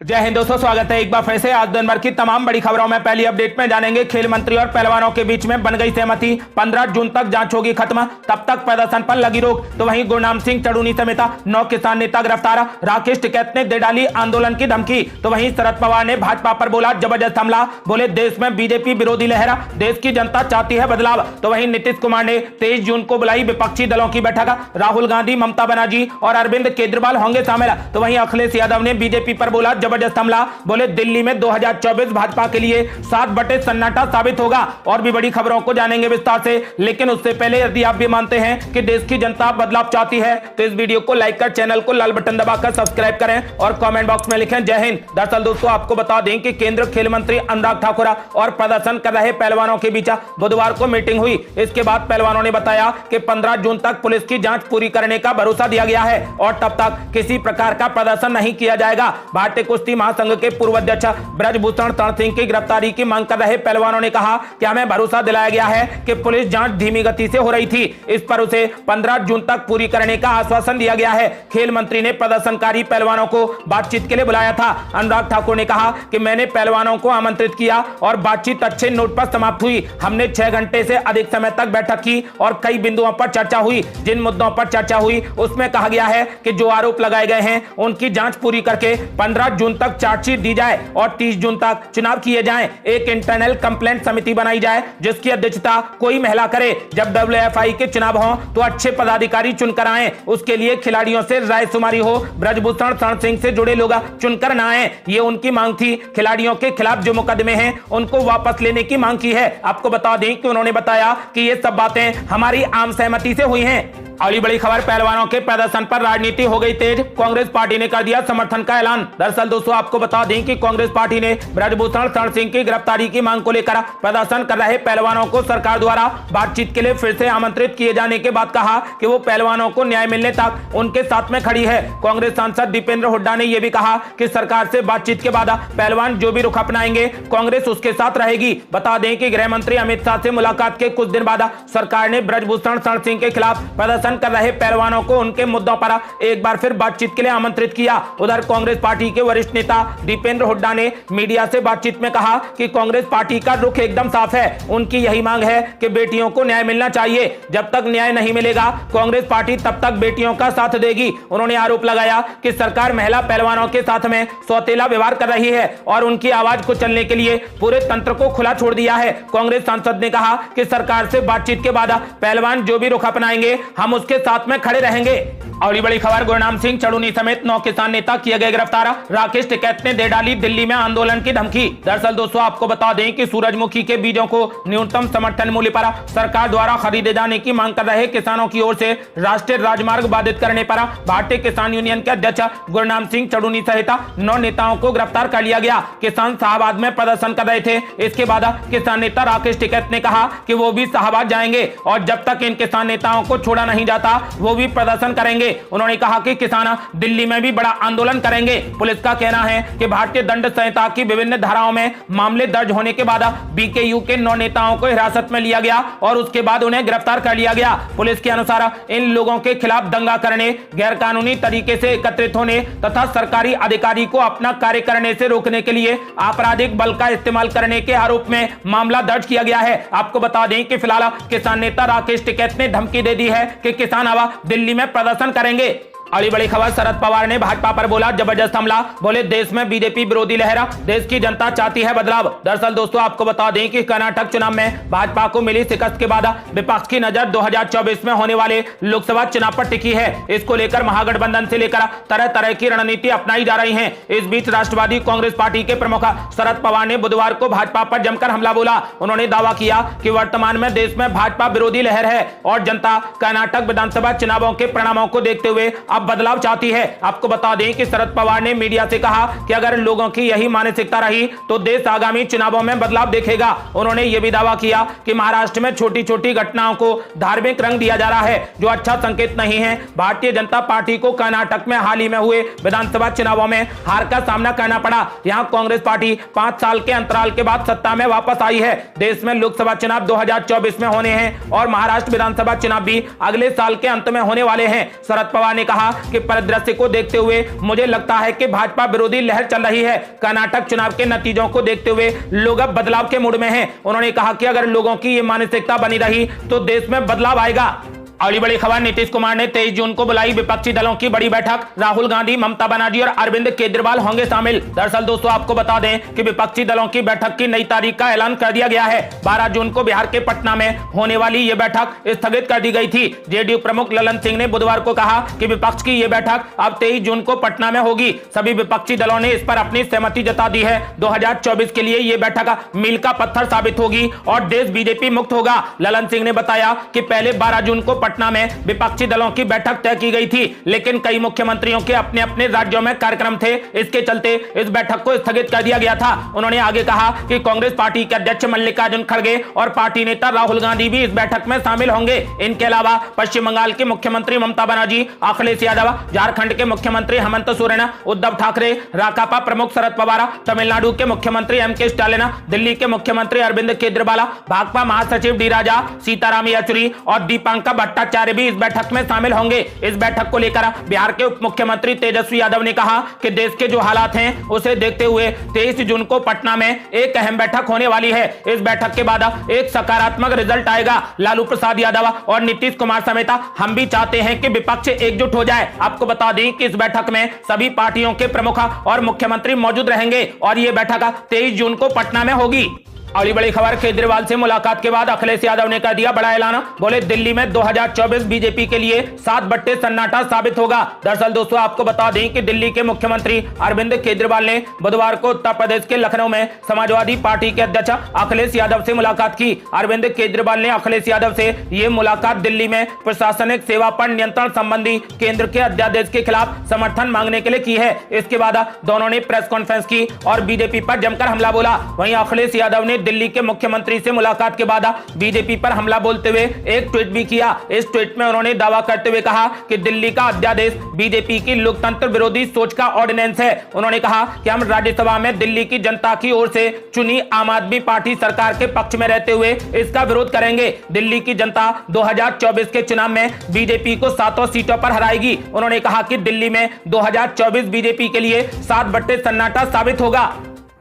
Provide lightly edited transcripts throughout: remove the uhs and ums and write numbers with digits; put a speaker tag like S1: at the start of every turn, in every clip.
S1: जय हिंद दोस्तों, स्वागत है एक बार फिर से। आज दिन भर की तमाम बड़ी खबरों में पहली अपडेट में जानेंगे खेल मंत्री और पहलवानों के बीच में बन गई सहमति। 15 जून तक जांच होगी खत्म, तब तक प्रदर्शन पर लगी रोक। तो वहीं गुरनाम सिंह चड़ूनी समेत 9 किसान नेता गिरफ्तार, राकेश टिकैत ने दे डाली आंदोलन की धमकी। तो वहीं शरद पवार ने भाजपा पर बोला जबरदस्त हमला, बोले देश में बीजेपी विरोधी लहर, देश की जनता चाहती है बदलाव। तो वहीं नीतीश कुमार ने 23 जून को बुलाई विपक्षी दलों की बैठक, राहुल गांधी, ममता बनर्जी और अरविंद केजरीवाल होंगे शामिल। तो वहीं अखिलेश यादव ने बीजेपी पर बोला जबरदस्त हमला, बोले दिल्ली में 2024 भाजपा के लिए 7 बटे सन्नाटा साबित होगा। और भी बड़ी खबरों को जानेंगे विस्तार से, लेकिन उससे पहले यदि आप भी मानते हैं कि देश की जनता बदलाव चाहती है तो इस वीडियो को लाइक कर, चैनल को लाल बटन दबाकर सब्सक्राइब करें और कमेंट बॉक्स में लिखें जय हिंद। दरअसल दोस्तों आपको बता दें कि केंद्र खेल मंत्री अनुराग ठाकुर और प्रदर्शन कर रहे पहलवानों के बीच बुधवार को मीटिंग हुई। इसके बाद पहलवानों ने बताया कि 15 जून तक पुलिस की जांच पूरी करने का भरोसा दिया गया है और तब तक किसी प्रकार का प्रदर्शन नहीं किया जाएगा। भारतीय कुश्ती महासंघ के पूर्व अध्यक्ष ब्रजभूषण शरण सिंह की गिरफ्तारी की मांग कर रहे पहलवानों ने कहा कि हमें भरोसा दिलाया गया है कि पुलिस जांच धीमी गति से हो रही थी, इस पर उसे 15 जून तक पूरी करने का आश्वासन दिया गया है। खेल मंत्री ने प्रदर्शनकारी पहलवानों को बातचीत के लिए बुलाया था। अनुराग ठाकुर ने कहा कि मैंने पहलवानों को आमंत्रित किया और बातचीत अच्छे नोट पर समाप्त हुई। हमने 6 घंटे से अधिक समय तक बैठक की और कई बिंदुओं पर चर्चा हुई। जिन मुद्दों पर चर्चा हुई उसमें कहा गया है कि जो आरोप लगाए गए हैं उनकी जांच पूरी करके 15 जून तक चार्जशीट दी जाए और 30 जून तक चुनाव किए जाएं। एक इंटरनल कंप्लेंट समिति बनाई जाए जिसकी अध्यक्षता कोई महिला करे। जब WFI के चुनाव हो तो अच्छे पदाधिकारी चुनकर आए, उसके लिए खिलाड़ियों से रायशुमारी हो, ब्रजभूषण शरण सिंह से जुड़े लोग चुनकर न आए, ये उनकी मांग थी। खिलाड़ियों के खिलाफ जो मुकदमे हैं उनको वापस लेने की मांग की है। आपको बता दें कि उन्होंने बताया कि ये सब बातें हमारी आम सहमति से हुई हैं। अगली बड़ी खबर, पहलवानों के प्रदर्शन पर राजनीति हो गई तेज, कांग्रेस पार्टी ने कर दिया समर्थन का ऐलान। दरअसल दोस्तों आपको बता दें कि कांग्रेस पार्टी ने ब्रजभूषण शरण सिंह की गिरफ्तारी की मांग को लेकर प्रदर्शन कर रहे पहलवानों को सरकार द्वारा बातचीत के लिए फिर से आमंत्रित किए जाने के बाद कहा कि वो पहलवानों को न्याय मिलने तक उनके साथ में खड़ी है। कांग्रेस सांसद दीपेंद्र हुड्डा ने यह भी कहा कि सरकार से बातचीत के बाद पहलवान जो भी रुख अपनाएंगे कांग्रेस उसके साथ रहेगी। बता दें कि गृह मंत्री अमित शाह से मुलाकात के कुछ दिन बाद सरकार ने ब्रजभूषण शरण सिंह के खिलाफ प्रदर्शन कर रहे पहलवानों को उनके मुद्दों पर एक बार फिर बातचीत के लिए आमंत्रित किया। उधर कांग्रेस पार्टी के वरिष्ठ नेता दीपेंद्र हुड्डा ने मीडिया से बातचीत में कहा कि कांग्रेस पार्टी का रुख एकदम साफ है, उनकी यही मांग है कि बेटियों को न्याय मिलना चाहिए। जब तक न्याय नहीं मिलेगा कांग्रेस पार्टी तब तक बेटियों का साथ देगी। उन्होंने आरोप लगाया कि सरकार महिला पहलवानों के साथ में सौतेला व्यवहार कर रही है और उनकी आवाज को चलने के लिए पूरे तंत्र को खुला छोड़ दिया है। कांग्रेस सांसद ने कहा कि सरकार से बातचीत के बाद पहलवान जो भी रुख अपनाएंगे हम उसके साथ में खड़े रहेंगे। अगली बड़ी खबर, गुरनाम सिंह चड़ूनी समेत 9 किसान नेता किए गए गिरफ्तार, राकेश टिकैत ने दे डाली दिल्ली में आंदोलन की धमकी। दरअसल दोस्तों आपको बता दें कि सूरजमुखी के बीजों को न्यूनतम समर्थन मूल्य पर सरकार द्वारा खरीदे जाने की मांग कर रहे किसानों की ओर से राष्ट्रीय राजमार्ग बाधित करने पर भारतीय किसान यूनियन के अध्यक्ष गुरनाम सिंह चड़ूनी सहित 9 नेताओं को गिरफ्तार कर लिया गया। किसान शाहबाद में प्रदर्शन कर रहे थे। इसके बाद किसान नेता राकेश टिकैत ने कहा कि वो भी शाहबाद जाएंगे और जब तक इन किसान नेताओं को छोड़ा नहीं जाता वो भी प्रदर्शन करेंगे। उन्होंने कहा कि किसान दिल्ली में भी बड़ा आंदोलन करेंगे। पुलिस का कहना है कि भारतीय दंड संहिता की विभिन्न धाराओं में मामले दर्ज होने के बाद BKU के 9 नेताओं को हिरासत में लिया गया और उसके बाद उन्हें गिरफ्तार कर लिया गया। पुलिस के अनुसार इन लोगों के खिलाफ दंगा करने, गैरकानूनी तरीके से एकत्रित होने तथा सरकारी अधिकारी को अपना कार्य करने से रोकने के लिए आपराधिक बल का इस्तेमाल करने के आरोप में मामला दर्ज किया गया है। आपको बता दें कि फिलहाल किसान नेता राकेश टिकैत ने धमकी दे दी है कि किसान अब दिल्ली में प्रदर्शन करेंगे। अगली बड़ी खबर, शरद पवार ने भाजपा पर बोला जबरदस्त हमला, बोले देश में बीजेपी विरोधी लहर, देश की जनता चाहती है बदलाव। दरअसल दोस्तों आपको बता दें कि कर्नाटक चुनाव में भाजपा को मिली शिकस्त के बाद विपक्ष की नजर 2024 में होने वाले लोकसभा चुनाव पर टिकी है। इसको लेकर महागठबंधन से लेकर तरह तरह की रणनीति अपनाई जा रही है। इस बीच राष्ट्रवादी कांग्रेस पार्टी के प्रमुख शरद पवार ने बुधवार को भाजपा पर जमकर हमला बोला। उन्होंने दावा किया कि वर्तमान में देश में भाजपा विरोधी लहर है और जनता कर्नाटक विधानसभा चुनावों के परिणामों को देखते हुए बदलाव चाहती है। आपको बता दें कि शरद पवार ने मीडिया से कहा कि अगर लोगों की यही मानसिकता रही तो देश आगामी चुनावों में बदलाव देखेगा। उन्होंने यह भी दावा किया कि महाराष्ट्र में छोटी छोटी घटनाओं को धार्मिक रंग दिया जा रहा है जो अच्छा संकेत नहीं है। भारतीय जनता पार्टी को कर्नाटक में हाल ही में हुए विधानसभा चुनावों में हार का सामना करना पड़ा। यहां कांग्रेस पार्टी 5 साल के अंतराल के बाद सत्ता में वापस आई है। देश में लोकसभा चुनाव 2024 में होने हैं और महाराष्ट्र विधानसभा चुनाव भी अगले साल के अंत में होने वाले हैं। शरद पवार ने कहा कहा कि परिदृश्य को देखते हुए मुझे लगता है कि भाजपा विरोधी लहर चल रही है। कर्नाटक चुनाव के नतीजों को देखते हुए लोग अब बदलाव के मूड में हैं। उन्होंने कहा कि अगर लोगों की ये मानसिकता बनी रही तो देश में बदलाव आएगा। अगली बड़ी खबर, नीतीश कुमार ने 23 जून को बुलाई विपक्षी दलों की बड़ी बैठक। राहुल गांधी, ममता बनर्जी और अरविंद केजरीवाल होंगे शामिल। दरअसल दोस्तों आपको बता दें कि विपक्षी दलों की बैठक की नई तारीख का ऐलान कर दिया गया है। 12 जून को बिहार के पटना में होने वाली ये बैठक स्थगित कर दी गई थी। जेडीयू प्रमुख ललन सिंह ने बुधवार को कहा कि विपक्ष की ये बैठक अब 23 जून को पटना में होगी। सभी विपक्षी दलों ने इस पर अपनी सहमति जता दी है। 2024 के लिए ये बैठक मील का पत्थर साबित होगी और देश बीजेपी मुक्त होगा। ललन सिंह ने बताया कि पहले 12 जून को पटना में विपक्षी दलों की बैठक तय की गई थी, लेकिन कई मुख्यमंत्रियों के अपने अपने राज्यों में कार्यक्रम थे। इसके चलते इस बैठक को स्थगित कर दिया गया था। उन्होंने आगे कहा कि कांग्रेस पार्टी के अध्यक्ष मल्लिकार्जुन खड़गे और पार्टी नेता राहुल गांधी भी इस बैठक में शामिल होंगे। इनके अलावा पश्चिम बंगाल के मुख्यमंत्री ममता बनर्जी, अखिलेश यादव, झारखंड के मुख्यमंत्री हेमंत सोरेन, उद्धव ठाकरे, राकापा प्रमुख शरद पवार, तमिलनाडु के मुख्यमंत्री एम.के. स्टालिन, दिल्ली के मुख्यमंत्री अरविंद केजरीवाल, भाजपा महासचिव डी राजा, सीताराम येचुरी और दीपांकर भट्टाचार्य भी इस बैठक में शामिल होंगे। इस बैठक को लेकर बिहार के उप मुख्यमंत्री तेजस्वी यादव ने कहा कि देश के जो हालात हैं उसे देखते हुए 23 जून को पटना में एक अहम बैठक होने वाली है। इस बैठक के बाद एक सकारात्मक रिजल्ट आएगा। लालू प्रसाद यादव और नीतीश कुमार समेत हम भी चाहते हैं कि विपक्ष एकजुट हो जाए। आपको बता दें कि इस बैठक में सभी पार्टियों के प्रमुख और मुख्यमंत्री मौजूद रहेंगे और ये बैठक 23 जून को पटना में होगी। अगली बड़ी खबर, केजरीवाल से मुलाकात के बाद अखिलेश यादव ने कर दिया बड़ा ऐलान। बोले दिल्ली में 2024 बीजेपी के लिए 7 बट्टे सन्नाटा साबित होगा। दरअसल दोस्तों आपको बता दें कि दिल्ली के मुख्यमंत्री अरविंद केजरीवाल ने बुधवार को उत्तर प्रदेश के लखनऊ में समाजवादी पार्टी के अध्यक्ष अखिलेश यादव से मुलाकात की। अरविंद केजरीवाल ने अखिलेश यादव से ये मुलाकात दिल्ली में प्रशासनिक सेवा पर नियंत्रण संबंधी केंद्र के अध्यादेश के खिलाफ समर्थन मांगने के लिए की है। इसके बाद दोनों ने प्रेस कॉन्फ्रेंस की और बीजेपी पर जमकर हमला बोला। वहीं अखिलेश यादव ने दिल्ली के मुख्यमंत्री से मुलाकात के बाद बीजेपी पर हमला बोलते हुए एक ट्वीट भी किया। इस ट्वीट में उन्होंने दावा करते हुए कहा कि दिल्ली का अध्यादेश बीजेपी की लोकतंत्र विरोधी सोच का ऑर्डिनेंस है। उन्होंने कहा कि हम राज्यसभा में दिल्ली की जनता की ओर से चुनी आम आदमी पार्टी सरकार के पक्ष में रहते हुए इसका विरोध करेंगे। दिल्ली की जनता 2024 के चुनाव में बीजेपी को 7 सीटों पर हराएगी। उन्होंने कहा कि दिल्ली में 2024 बीजेपी के लिए 7 बट्टे सन्नाटा साबित होगा।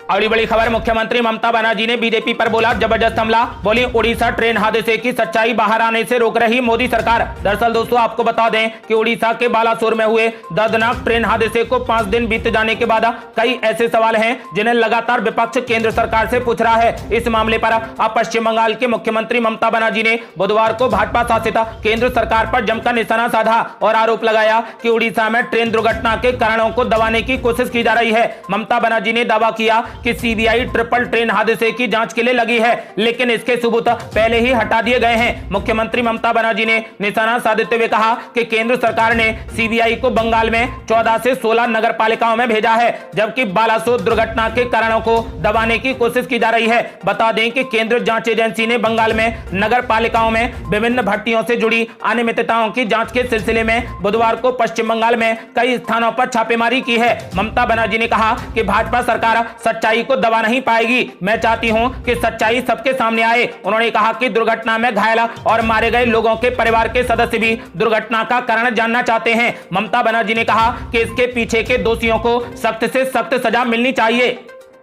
S1: अगली बड़ी खबर, मुख्यमंत्री ममता बनर्जी ने बीजेपी पर बोला जबरदस्त हमला। बोली उड़ीसा ट्रेन हादसे की सच्चाई बाहर आने से रोक रही मोदी सरकार। दरअसल दोस्तों आपको बता दें कि उड़ीसा के बालासोर में हुए दर्दनाक ट्रेन हादसे को 5 दिन बीत जाने के बाद कई ऐसे सवाल हैं जिन्हें लगातार विपक्ष केंद्र सरकार से पूछ रहा है। इस मामले पर अब पश्चिम बंगाल के मुख्यमंत्री ममता बनर्जी ने बुधवार को भाजपा शासित केंद्र सरकार पर जमकर निशाना साधा और आरोप लगाया कि उड़ीसा में ट्रेन दुर्घटना के कारणों को दबाने की कोशिश की जा रही है। ममता बनर्जी ने दावा किया कि सीबीआई ट्रिपल ट्रेन हादसे की जांच के लिए लगी है, लेकिन इसके सबूत पहले ही हटा दिए गए हैं। मुख्यमंत्री ममता बनर्जी ने निशाना साधते हुए कहा कि केंद्र सरकार ने सीबीआई को बंगाल में 14 से 16 नगर पालिकाओं में भेजा है, जबकि बालासोर दुर्घटना के कारणों को दबाने की कोशिश की जा रही है। बता दें कि केंद्र जांच एजेंसी ने बंगाल में नगर पालिकाओं में विभिन्न भर्तियों से जुड़ी अनियमितताओं की जांच के सिलसिले में बुधवार को पश्चिम बंगाल में कई स्थानों पर छापेमारी की है। ममता बनर्जी ने कहा कि भाजपा सरकार सच्चाई को दबा नहीं पाएगी। मैं चाहती हूं कि सच्चाई सबके सामने आए। उन्होंने कहा कि दुर्घटना में घायल और मारे गए लोगों के परिवार के सदस्य भी दुर्घटना का कारण जानना चाहते हैं। ममता बनर्जी ने कहा कि इसके पीछे के दोषियों को सख्त से सख्त सजा मिलनी चाहिए।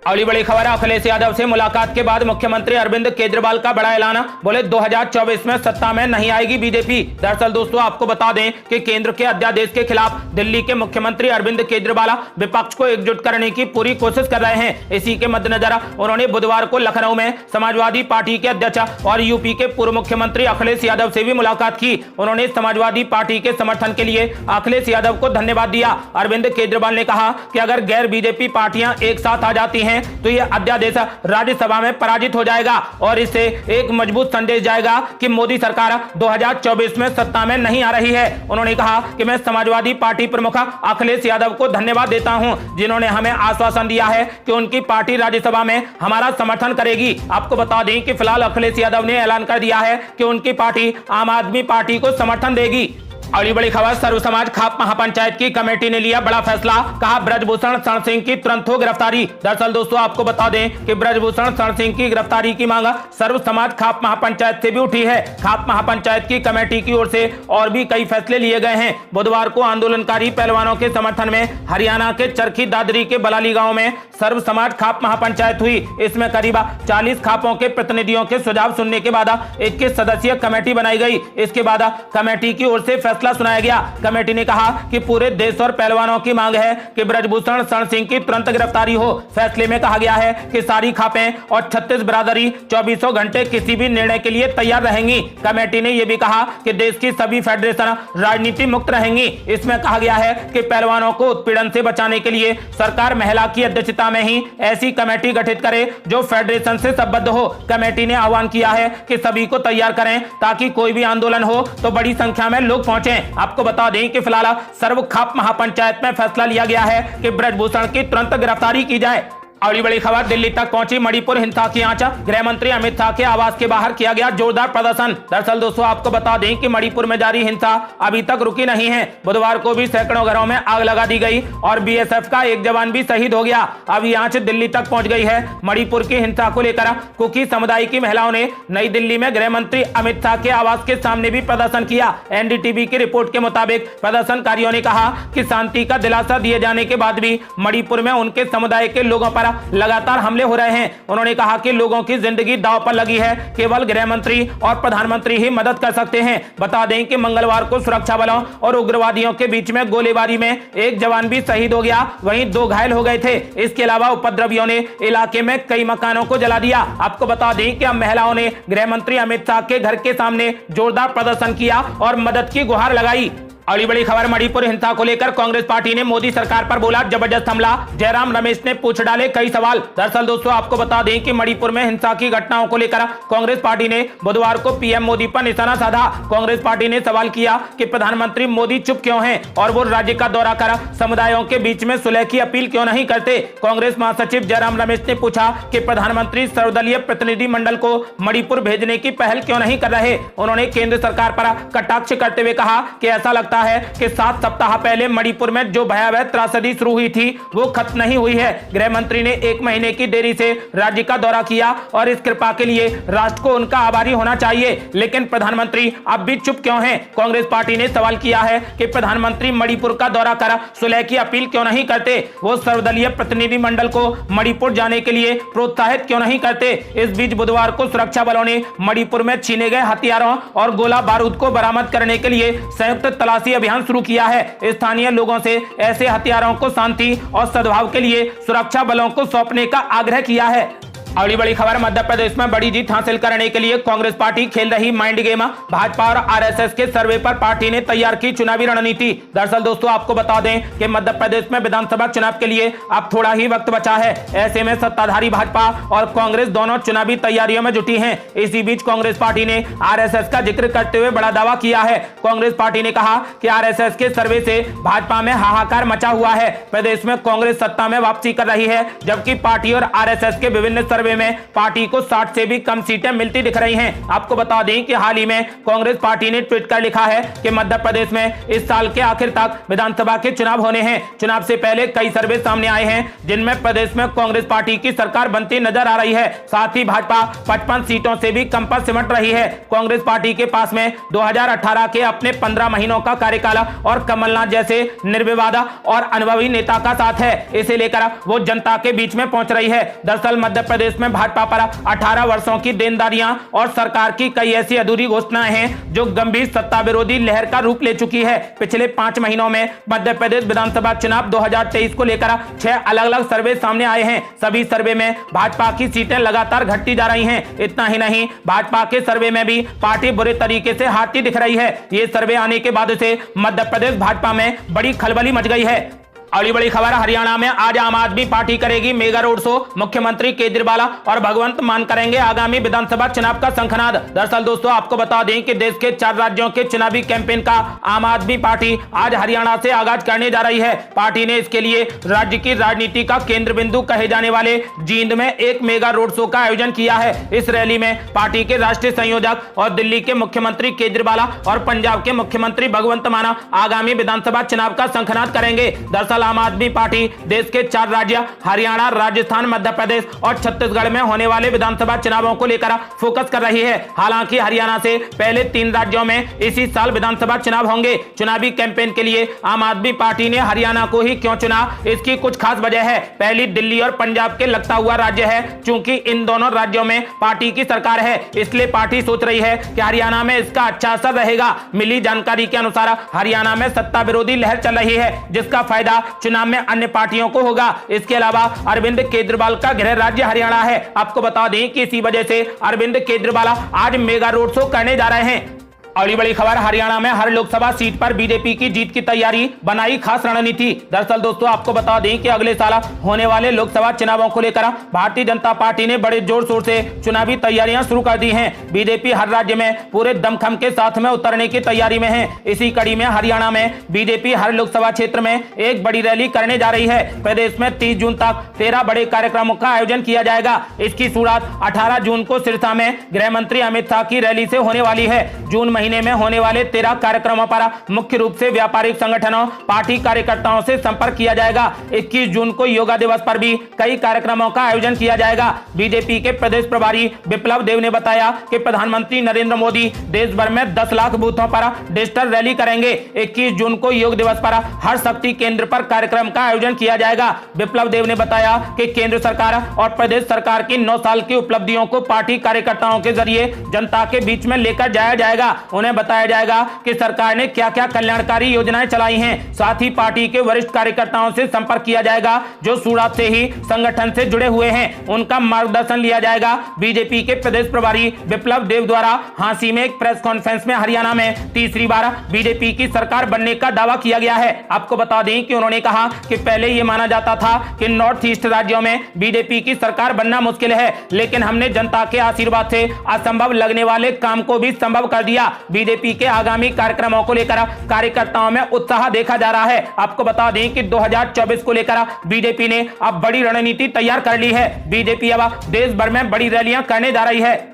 S1: अगली बड़ी खबर, अखिलेश यादव से मुलाकात के बाद मुख्यमंत्री अरविंद केजरीवाल का बड़ा ऐलान। बोले 2024 में सत्ता में नहीं आएगी बीजेपी। दरअसल दोस्तों आपको बता दें कि केंद्र के अध्यादेश के खिलाफ दिल्ली के मुख्यमंत्री अरविंद केजरीवाल विपक्ष को एकजुट करने की पूरी कोशिश कर रहे हैं। इसी के मद्देनजर उन्होंने बुधवार को लखनऊ में समाजवादी पार्टी के अध्यक्ष और यूपी के पूर्व मुख्यमंत्री अखिलेश यादव से भी मुलाकात की। उन्होंने समाजवादी पार्टी के समर्थन के लिए अखिलेश यादव को धन्यवाद दिया। अरविंद केजरीवाल ने कहा कि अगर गैर बीजेपी पार्टियां एक साथ आ जाती हैं तो यह अध्यादेश राज्यसभा में पराजित हो जाएगा और इससे एक मजबूत संदेश जाएगा कि मोदी सरकार 2024 में सत्ता में नहीं आ रही है। उन्होंने कहा कि मैं समाजवादी पार्टी प्रमुख अखिलेश यादव को धन्यवाद देता हूं, जिन्होंने हमें आश्वासन दिया है कि उनकी पार्टी राज्यसभा में हमारा समर्थन करेगी। आपको बता दें कि फिलहाल अखिलेश यादव ने ऐलान कर दिया है कि उनकी पार्टी आम आदमी पार्टी को समर्थन देगी। अगली बड़ी खबर, सर्व समाज खाप महापंचायत की कमेटी ने लिया बड़ा फैसला, कहा ब्रजभूषण शरण सिंह की तुरंत हो गिरफ्तारी। दरअसल दोस्तों आपको बता दें कि ब्रजभूषण शरण सिंह की गिरफ्तारी की मांग सर्व समाज खाप महापंचायत से भी उठी है। खाप महापंचायत की कमेटी की ओर से और भी कई फैसले लिए गए हैं। बुधवार को आंदोलनकारी पहलवानों के समर्थन में हरियाणा के चरखी दादरी के बलाली गाँव में सर्व समाज खाप महापंचायत हुई। इसमें करीब 40 खापों के प्रतिनिधियों के सुझाव सुनने के बाद 21 सदस्यीय कमेटी बनाई गई। इसके बाद कमेटी की ओर से फैसला सुनाया गया। कमेटी ने कहा कि पूरे देश और पहलवानों की मांग है कि ब्रजभूषण शरण सिंह की तुरंत गिरफ्तारी हो। फैसले में कहा गया है कि सारी खापें और 36 बिरादरी 24 घंटे किसी भी निर्णय के लिए तैयार रहेंगी। कमेटी ने यह भी कहा कि देश की सभी फेडरेशन राजनीति मुक्त रहेंगी। इसमें कहा गया है कि पहलवानों को उत्पीड़न से बचाने के लिए सरकार महिला की अध्यक्षता में ही ऐसी कमेटी गठित करे जो फेडरेशन से संबद्ध हो। कमेटी ने आह्वान किया है कि सभी को तैयार करें ताकि कोई भी आंदोलन हो तो बड़ी संख्या में लोग पहुंचे। आपको बता दें कि फिलहाल सर्व खाप महापंचायत में फैसला लिया गया है कि ब्रजभूषण की तुरंत गिरफ्तारी की जाए। अगली बड़ी खबर, दिल्ली तक पहुंची मणिपुर हिंसा की आंच, गृह मंत्री अमित शाह के आवास के बाहर किया गया जोरदार प्रदर्शन। दरअसल दोस्तों आपको बता दें कि मणिपुर में जारी हिंसा अभी तक रुकी नहीं है। बुधवार को भी सैकड़ों घरों में आग लगा दी गई और बीएसएफ का एक जवान भी शहीद हो गया। अब ये आंच दिल्ली तक पहुंच गई है। मणिपुर की हिंसा को लेकर कुकी समुदाय की महिलाओं ने नई दिल्ली में गृह मंत्री अमित शाह के आवास के सामने भी प्रदर्शन किया। एनडीटीवी की रिपोर्ट के मुताबिक प्रदर्शनकारियों ने कहा कि शांति का दिलासा दिए जाने के बाद भी मणिपुर में उनके समुदाय के लोगों पर लगातार हमले हो रहे हैं। उन्होंने कहा कि लोगों की जिंदगी दांव पर लगी है, केवल गृह मंत्री और प्रधानमंत्री ही मदद कर सकते हैं। बता दें कि मंगलवार को सुरक्षा बलों और उग्रवादियों के बीच में गोलीबारी में एक जवान भी शहीद हो गया, वहीं 2 घायल हो गए थे। इसके अलावा उपद्रवियों ने इलाके में कई मकानों को जला दिया। आपको बता दें कि अब महिलाओं ने गृह मंत्री अमित शाह के घर के सामने जोरदार प्रदर्शन किया और मदद की गुहार लगाई। अगली बड़ी खबर, मणिपुर हिंसा को लेकर कांग्रेस पार्टी ने मोदी सरकार पर बोला जबरदस्त हमला, जयराम रमेश ने पूछ डाले कई सवाल। दरअसल दोस्तों आपको बता दें कि मणिपुर में हिंसा की घटनाओं को लेकर कांग्रेस पार्टी ने बुधवार को पीएम मोदी पर निशाना साधा। कांग्रेस पार्टी ने सवाल किया कि प्रधानमंत्री मोदी चुप क्यों हैं और वो राज्य का दौरा कर समुदायों के बीच में सुलह की अपील क्यों नहीं करते। कांग्रेस महासचिव जयराम रमेश ने पूछा कि प्रधानमंत्री सर्वदलीय प्रतिनिधि मंडल को मणिपुर भेजने की पहल क्यों नहीं कर रहे। उन्होंने केंद्र सरकार पर कटाक्ष करते हुए कहा कि ऐसा लगता है कि 7 सप्ताह पहले मणिपुर में जो भयावह त्रासदी शुरू हुई थी वो खत्म नहीं हुई है। गृह मंत्री ने 1 महीने की देरी से राज्य का दौरा किया और इस कृपा के लिए राष्ट्र को उनका आभारी होना चाहिए, लेकिन प्रधानमंत्री अब भी चुप क्यों हैं। कांग्रेस पार्टी ने सवाल किया है कि प्रधानमंत्री मणिपुर का दौरा कर सुलह की अपील क्यों नहीं करते, वो सर्वदलीय प्रतिनिधि मंडल को मणिपुर जाने के लिए प्रोत्साहित क्यों नहीं करते। इस बीच बुधवार को सुरक्षा बलों ने मणिपुर में छीने गए हथियारों और गोला बारूद को बरामद करने के लिए संयुक्त तलाशी अभियान शुरू किया है। स्थानीय लोगों से ऐसे हथियारों को शांति और सद्भाव के लिए सुरक्षा बलों को सौंपने का आग्रह किया है। अगली बड़ी खबर, मध्य प्रदेश में बड़ी जीत हासिल करने के लिए कांग्रेस पार्टी खेल रही माइंड गेम, भाजपा और आरएसएस के सर्वे पर पार्टी ने तैयार की चुनावी रणनीति। दरअसल दोस्तों आपको बता दें कि मध्य प्रदेश में विधानसभा चुनाव के लिए अब थोड़ा ही वक्त बचा है। ऐसे में सत्ताधारी भाजपा और कांग्रेस दोनों चुनावी तैयारियों में जुटी है। इसी बीच कांग्रेस पार्टी ने आरएसएस का जिक्र करते हुए बड़ा दावा किया है। कांग्रेस पार्टी ने कहा कि आरएसएस के सर्वे से भाजपा में हाहाकार मचा हुआ है। प्रदेश में कांग्रेस सत्ता में वापसी कर रही है, जबकि पार्टी और आरएसएस के विभिन्न सर्वे में पार्टी को 60 से भी कम सीटें मिलती दिख रही हैं। आपको बता दें कि हाल ही में कांग्रेस पार्टी ने ट्वीट कर लिखा है कि मध्य प्रदेश में इस साल के आखिर तक विधानसभा के चुनाव होने हैं। चुनाव से पहले कई सर्वे सामने आए हैं जिनमें प्रदेश में कांग्रेस पार्टी की सरकार बनती नजर आ रही है। साथ ही भाजपा 55 सीटों से भी कम पर सिमट रही है। कांग्रेस पार्टी के पास में 2018 के अपने 15 महीनों का कार्यकाल और कमलनाथ जैसे निर्विवाद और अनुभवी नेता का साथ है। इसे लेकर वो जनता के बीच में पहुंच रही है। दरअसल मध्य प्रदेश में भाजपा पर 18 वर्षों की देनदारियां और सरकार की कई ऐसी अधूरी घोषणाएं हैं जो गंभीर सत्ता विरोधी लहर का रूप ले चुकी है। पिछले 5 महीनों में मध्य प्रदेश विधानसभा चुनाव 2023 को लेकर 6 अलग-अलग सर्वे सामने आए हैं। सभी सर्वे में भाजपा की सीटें लगातार घटती जा रही हैं। इतना ही नहीं, भाजपा के सर्वे में भी पार्टी बुरे तरीके से हारती दिख रही है। ये सर्वे आने के बाद से मध्य प्रदेश भाजपा में बड़ी खलबली मच गई है। अगली बड़ी खबर, हरियाणा में आज आम आदमी पार्टी करेगी मेगा रोड शो। मुख्यमंत्री केजरीवाल और भगवंत मान करेंगे आगामी विधानसभा चुनाव का शंखनाद। दरअसल दोस्तों आपको बता दें कि देश के 4 राज्यों के चुनावी कैंपेन का आम आदमी पार्टी आज हरियाणा से आगाज करने जा रही है। पार्टी ने इसके लिए राज्य की राजनीति का केंद्र बिंदु कहे जाने वाले जींद में एक मेगा रोड शो का आयोजन किया है। इस रैली में पार्टी के राष्ट्रीय संयोजक और दिल्ली के मुख्यमंत्री केजरीवाल और पंजाब के मुख्यमंत्री भगवंत मान आगामी विधानसभा चुनाव का शंखनाद करेंगे। दरअसल आम आदमी पार्टी देश के 4 राज्य हरियाणा, राजस्थान, मध्य प्रदेश और छत्तीसगढ़ में होने वाले विधानसभा चुनावों को लेकर फोकस कर रही है। हालांकि हरियाणा से पहले 3 राज्यों में इसी साल विधानसभा चुनाव होंगे। चुनावी कैंपेन के लिए आम आदमी पार्टी ने हरियाणा को ही क्यों चुना, इसकी कुछ खास वजह है। पहली दिल्ली और पंजाब के लगता हुआ राज्य है। चूंकि इन दोनों राज्यों में पार्टी की सरकार है, इसलिए पार्टी सोच रही है कि हरियाणा में इसका अच्छा असर रहेगा। मिली जानकारी के अनुसार हरियाणा में सत्ता विरोधी लहर चल रही है, जिसका फायदा चुनाव में अन्य पार्टियों को होगा। इसके अलावा अरविंद केजरीवाल का गृह राज्य हरियाणा है। आपको बता दें कि इसी वजह से अरविंद केजरीवाल आज मेगा रोड शो करने जा रहे हैं। अगली बड़ी खबर, हरियाणा में हर लोकसभा सीट पर बीजेपी की जीत की तैयारी, बनाई खास रणनीति। दरअसल दोस्तों आपको बता दें कि अगले साल होने वाले लोकसभा चुनावों को लेकर भारतीय जनता पार्टी ने बड़े जोर शोर से चुनावी तैयारियां शुरू कर दी हैं। बीजेपी हर राज्य में पूरे दमखम के साथ में उतरने की तैयारी में है। इसी कड़ी में हरियाणा में बीजेपी हर लोकसभा क्षेत्र में एक बड़ी रैली करने जा रही है। प्रदेश में 30 जून तक 13 बड़े कार्यक्रमों का आयोजन किया जाएगा। इसकी शुरुआत 18 जून को सिरसा में गृह मंत्री अमित शाह की रैली से होने वाली है। जून महीने में होने वाले 13 कार्यक्रमों पर मुख्य रूप से व्यापारिक संगठनों, पार्टी कार्यकर्ताओं से संपर्क किया जाएगा। 21 जून को योगा दिवस पर भी कई कार्यक्रमों का आयोजन किया जाएगा। बीजेपी के प्रदेश प्रभारी विप्लव देव ने बताया कि प्रधानमंत्री नरेंद्र मोदी देश भर में 10 लाख बूथों पर डिजिटल रैली करेंगे। 21 जून को योग दिवस पर हर शक्ति केंद्र पर कार्यक्रम का आयोजन किया जाएगा। विप्लव देव ने बताया कि केंद्र सरकार और प्रदेश सरकार की 9 साल की उपलब्धियों को पार्टी कार्यकर्ताओं के जरिए जनता के बीच में लेकर जाया जाएगा। उन्हें बताया जाएगा कि सरकार ने क्या क्या कल्याणकारी योजनाएं चलाई हैं। साथ ही पार्टी के वरिष्ठ कार्यकर्ताओं से संपर्क किया जाएगा जो शुरुआत से ही संगठन से जुड़े हुए हैं, उनका मार्गदर्शन लिया जाएगा। बीजेपी के प्रदेश प्रभारी विप्लव देव द्वारा हांसी में एक प्रेस कॉन्फ्रेंस में हरियाणा में तीसरी बार बीजेपी की सरकार बनने का दावा किया गया है। आपको बता दें कि उन्होंने कहा कि पहले यह माना जाता था कि नॉर्थ ईस्ट राज्यों में बीजेपी की सरकार बनना मुश्किल है, लेकिन हमने जनता के आशीर्वाद से असंभव लगने वाले काम को भी संभव कर दिया। बीजेपी के आगामी कार्यक्रमों को लेकर कार्यकर्ताओं में उत्साह देखा जा रहा है। आपको बता दें कि 2024 को लेकर बीजेपी ने अब बड़ी रणनीति तैयार कर ली है। बीजेपी अब देश भर में बड़ी रैलियां करने जा रही है।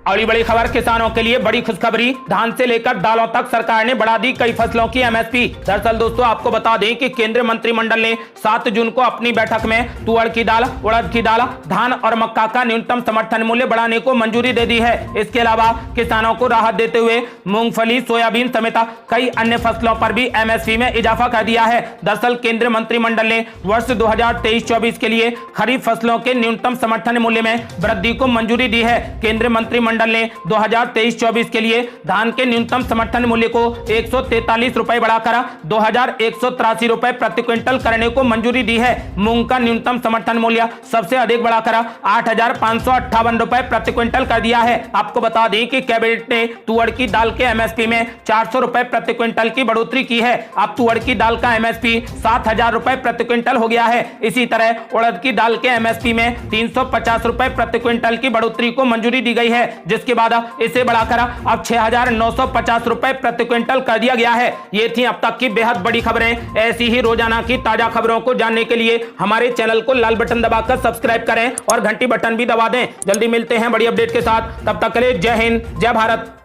S1: अगली बड़ी खबर, किसानों के लिए बड़ी खुशखबरी, धान से लेकर दालों तक सरकार ने बढ़ा दी कई फसलों की एमएसपी। दरअसल दोस्तों आपको बता दें कि केंद्रीय मंत्रिमंडल ने 7 जून को अपनी बैठक में तुअर की दाल, उड़द की दाल, धान और मक्का का न्यूनतम समर्थन मूल्य बढ़ाने को मंजूरी दे दी है। इसके अलावा किसानों को राहत देते हुए मूंगफली, सोयाबीन समेत कई अन्य फसलों पर भी एमएसपी में इजाफा कर दिया है। दरअसल केंद्रीय मंत्रिमंडल ने वर्ष 2023-24 के लिए खरीफ फसलों के न्यूनतम समर्थन मूल्य में वृद्धि को मंजूरी दी है। केंद्रीय मंत्रिमंडल ने 2023-24 के लिए धान के न्यूनतम समर्थन मूल्य को 143 रुपए बढ़ाकर 2183 रुपए प्रति क्विंटल करने को मंजूरी दी है। मूंग का न्यूनतम समर्थन मूल्य सबसे अधिक बढ़ाकर 8558 रुपए प्रति क्विंटल कर दिया है। आपको बता दें कि कैबिनेट ने तुअर की दाल के एमएसपी में 400 रुपए प्रति क्विंटल की बढ़ोतरी की है। अब तुअर की दाल का एमएसपी 7000 रुपए प्रति क्विंटल हो गया है। इसी तरह उड़द की दाल के एमएसपी में 350 रुपए प्रति क्विंटल की बढ़ोतरी को मंजूरी दी गई है, जिसके बाद इसे बढ़ाकर अब 6950 रुपए प्रति क्विंटल कर दिया गया है। ये थी अब तक की बेहद बड़ी खबरें। ऐसी ही रोजाना की ताजा खबरों को जानने के लिए हमारे चैनल को लाल बटन दबाकर सब्सक्राइब करें और घंटी बटन भी दबा दें। जल्दी मिलते हैं बड़ी अपडेट के साथ, तब तक के लिए जय हिंद, जय भारत।